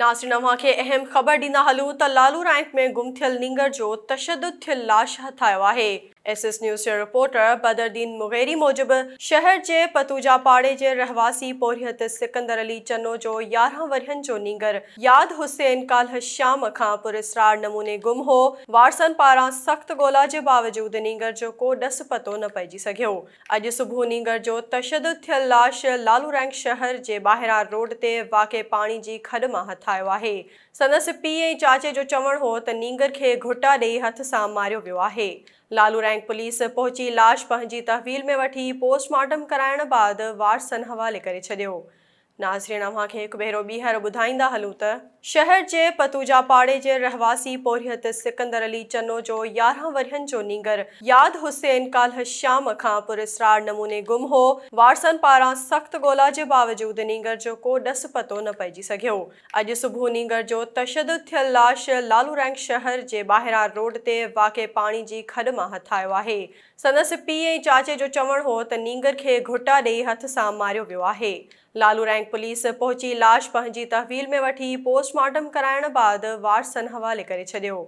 नाज़रीन अव्हां खे अहम ख़बर ॾींदा हलूं त लालू रैंक में गुम थियल नींगर जो तशद्दुद थियल लाश हथायो आहे। एसएस न्यूज़ जे रिपोर्टर बदरुद्दीन मुग़ैरी मूजिबि शहर जे पतूजा पाड़े जे रहवासी पोरियत सिकंदर अली चन्नो जो 11 वरियनि जो नींगर याद हुसैन काल्ह शाम खां पुरस्रार नमूने गुम हो। वारसनि पारां सख़्त ॻोल्हा जे बावजूदि नींगर जो को ॾस पतो न पइजी सघियो। अॼु सुबुह नींगर जो तशद्दुद थियल लाश लालू रैंक शहर जे ॿाहिरां रोड ते वाक़े पाणी जी खॾ मां हथायो आहे। संदसि पीउ ऐं चाचे जो चवणु हो त नींगर खे घुटा ॾेई हथ सां मारियो वियो आहे। लालू रैंक पुलिस पहुची लाश पंहिंजी तहवील में वठी पोस्टमार्टम कराइण बाद वारसनि हवाले करे छॾियो। नाज़रीन अव्हां खे हिकु भेरो ॿीहर ॿुधाईंदा हलूं त शहर जे पतूजा पाड़े जे रहवासी पोरियत सिकंदर अली चन्नो जो 11 वरियनि जो नींगर याद हुसैन काल्ह शाम खां पुरस्रार नमूने गुम हो। वारसनि पारां सख़्त ॻोल्हा जे बावजूदि नींगर जो को ॾस पतो न पइजी सघियो। अॼु सुबुह नींगर जो तशद्दुद थियल लाश लालू रैंक शहर जे ॿाहिरां रोड ते वाक़े पाणी जी खॾ मां हथायो आहे। संदसि पीउ ऐं चाचे जो चवणु हो त नींगर खे घुटा ॾेई हथ सां मारियो वियो आहे। लालू रैंक पुलिस पहुची लाश पंहिंजी तहवील में वठी पोस्टमार्टम कराइण बाद वारसनि हवाले करे छॾियो।